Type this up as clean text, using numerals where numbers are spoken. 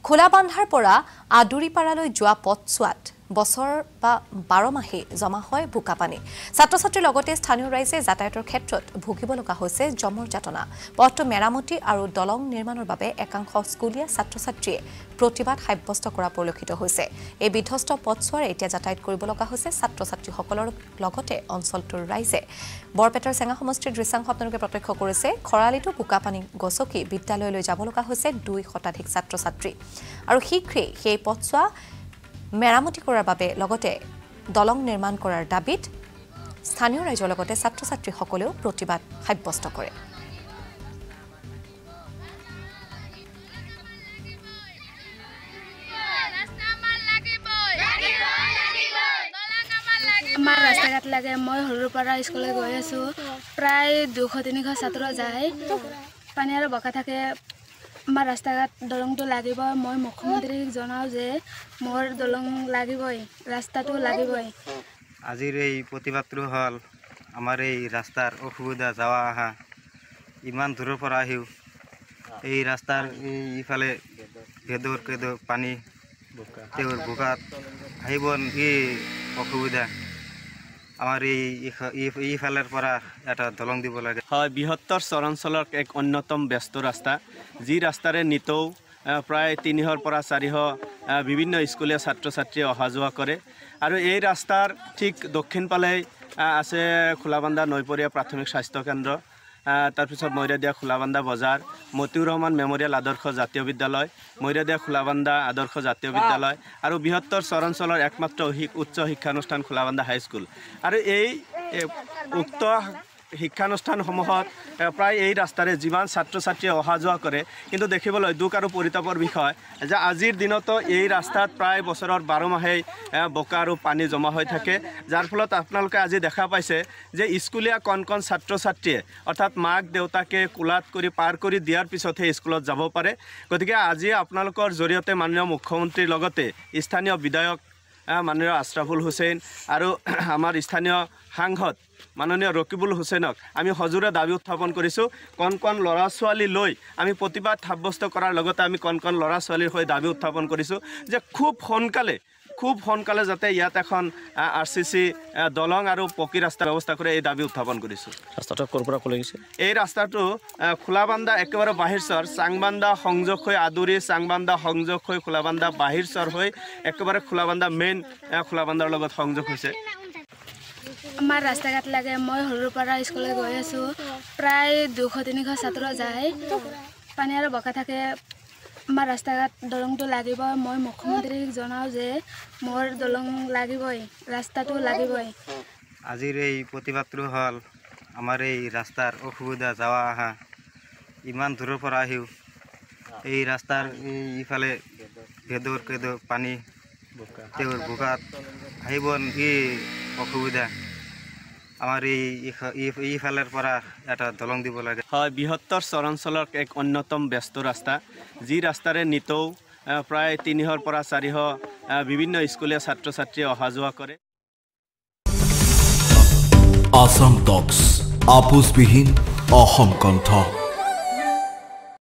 খোলাবান্ধাৰ পৰা আদুৰিপাৰালৈ যোৱা পথছোৱাত বছৰ বা 12 মাহে জমা হয় বোকা পানী ছাত্ৰ ছাত্ৰীৰ লগতে স্থানীয় ৰাইজে যাতায়াতৰ ক্ষেত্ৰত ভুগিব লগা হৈছে জমৰ যাতনা পথটো মেৰামতি আৰু দলং নিৰ্মাণৰ বাবে একাংশ স্কুলীয়া ছাত্ৰ ছাত্ৰীয়ে প্ৰতিবাদ সাব্যস্ত কৰা পৰিলক্ষিত হৈছে এই বিধ্বস্ত পথছোৱাৰে এতিয়া যাতায়াত কৰিব লগা হৈছে ছাত্ৰ ছাত্ৰীসকলৰ লগতে অঞ্চলটোৰ ৰাইজে বৰপেটাৰ চেঙা সমষ্টিৰ দৃশ্যাংশ আপোনালোকে প্ৰত্যক্ষ কৰিছে খৰালিটো বোকা পানী গছকি বিদ্যালয়লৈ যাব লগা হৈছে 2 শতাধিক ছাত্ৰ ছাত্ৰী আৰু শীঘ্ৰেই সেই পথছোৱা মেৰামতি কৰাৰ বাবে লগতে দলং নিৰ্মাণ কৰাৰ দাবীত স্থানীয় ৰাইজৰ লগতে ছাত্ৰ ছাত্ৰীসকলেও প্ৰতিবাদ সাব্যস্ত কৰে আমাৰ ৰাস্তাঘাট লাগে মই সৰুৰ পৰা স্কুললৈ গৈ আছো প্ৰায় 200-300 ছাত্ৰ যায় পানী আৰু বোকা থাকে আমাৰ ৰাস্তাঘাট দলংটো লাগিব মই মুখ্যমন্ত্ৰীক জনাও যে মোৰ দলং লাগিবই ৰাস্তাটো লাগিবই আজিৰ এই প্ৰতিবাদটো হল আমাৰ এই ৰাস্তাৰ অসুবিধা যাওয়া আহা ইমান দূৰৰ পৰা আহিও এই ৰাস্তাৰ ইফালে ভেদৰ পানী তেওঁৰ বোকাত আহিব এই অসুবিধা আমাৰ এই ফালেৰ পৰা এটা দলং দিব লাগে হয় বৃহত্তৰ চৰাঞ্চলৰ এক অন্যতম ব্যস্ত ৰাস্তা যি ৰাস্তাৰে নিতৌ প্ৰায় 300 পৰা 400 বিভিন্ন স্কুলীয়া ছাত্ৰ ছাত্ৰীয়ে অহা যোৱা কৰে আৰু এই ৰাস্তাৰ ঠিক দক্ষিণ ফালে আছে খোলাবান্ধা নৈপৰীয়া প্ৰাথমিক স্বাস্থ্য কেন্দ্ৰ তাৰপিছত মৈৰাদিয়া খোলাবান্ধা বজাৰ মতিউৰ ৰহমান মেমৰিয়েল আদৰ্শ জাতীয় বিদ্যালয় মৈৰাদিয়া খোলাবান্ধা আদৰ্শ জাতীয় বিদ্যালয় আৰু বৃহত্তৰ চৰাঞ্চলৰ একমাত্ৰ উচ্চ শিক্ষানুষ্ঠান খোলাবান্ধা হাইস্কুল আৰু এই উক্ত শিক্ষানুষ্ঠানসমূহত প্ৰায় এই ৰাস্তাৰে যিমান ছাত্ৰ ছাত্ৰীয়ে অহা যোৱা কৰে কিন্তু দেখিবলৈ দুখ আৰু পৰিতাপৰ বিষয় যে আজিৰ দিনতো এই ৰাস্তাত প্ৰায় বছৰৰ 12 মাহেই বোকা আৰু পানী জমা হৈ থাকে যাৰ ফলত আপোনালোকে আজি দেখা পাইছে যে স্কুলীয়া কণ ছাত্ৰ ছাত্ৰীয়ে অৰ্থাৎ মাক দেউতাকে কোলাত কৰি পাৰ কৰি দিয়াৰ পিছতহে স্কুলত যাব পাৰে গতিকে আজি আপোনালোকৰ জৰিয়তে মাননীয় মুখ্যমন্ত্ৰীৰ লগতে স্থানীয় বিধায়ক মাননীয় আশৰাফুল হুছেইন আৰু আমাৰ স্থানীয় সাংসদ মাননীয় ৰকিবুল হুছেইনক আমি হজুৰে দাবী উত্থাপন কৰিছোঁ কণ ল'ৰা ছোৱালী লৈ আমি প্ৰতিবাদ সাব্যস্ত কৰাৰ লগতে আমি কণ ল'ৰা ছোৱালীৰ হৈ দাবী উত্থাপন কৰিছোঁ যে খুব সোনকালে যাতে ইয়াত এখন RCC দলং আৰু পকী ৰাস্তা ব্যৱস্থা কৰে এই দাবী উত্থাপন কৰিছোঁ ৰাস্তাটো ক'ৰ পৰা ক'লৈ গৈছে এই ৰাস্তাটো খোলাবান্ধা একেবাৰে বাহিৰচৰ চাংবান্ধা সংযোগ হৈ আদুৰি চাংবান্ধা সংযোগ হৈ খোলাবান্ধা বাহিৰচৰ হৈ একেবাৰে খোলাবান্ধা মেইন খোলাবান্ধাৰ লগত সংযোগ হৈছে আমাৰ ৰাস্তাঘাট লাগে মই সৰুৰ পৰা স্কুললৈ গৈ আছো প্ৰায় 200-300 ছাত্ৰ যায় পানী আৰু বোকা থাকে আমাৰ ৰাস্তাঘাট দলংটো লাগিব মই মুখ্যমন্ত্ৰীক জনাও যে মোৰ দলং লাগিবই ৰাস্তাটো লাগিবই আজিৰ এই প্ৰতিবাদটো হল আমাৰ এই ৰাস্তাৰ অসুবিধা যাওয়া আহা ইমান দূৰৰ পৰা আহিও এই ৰাস্তাৰ ইফালে ভেদৰ পানী তেওঁৰ বোকাত আহিব এই অসুবিধা আমাৰ এই ফালেৰ পৰা এটা দলং দিব লাগে হয় বৃহত্তৰ চৰাঞ্চলৰ এক অন্যতম ব্যস্ত ৰাস্তা যি ৰাস্তাৰে নিতৌ প্ৰায় 300 পৰা 400 বিভিন্ন স্কুলীয়া ছাত্ৰ ছাত্ৰীয়ে অহা যোৱা কৰে আসাম টক্স আপোচবিহীন অসম কণ্ঠ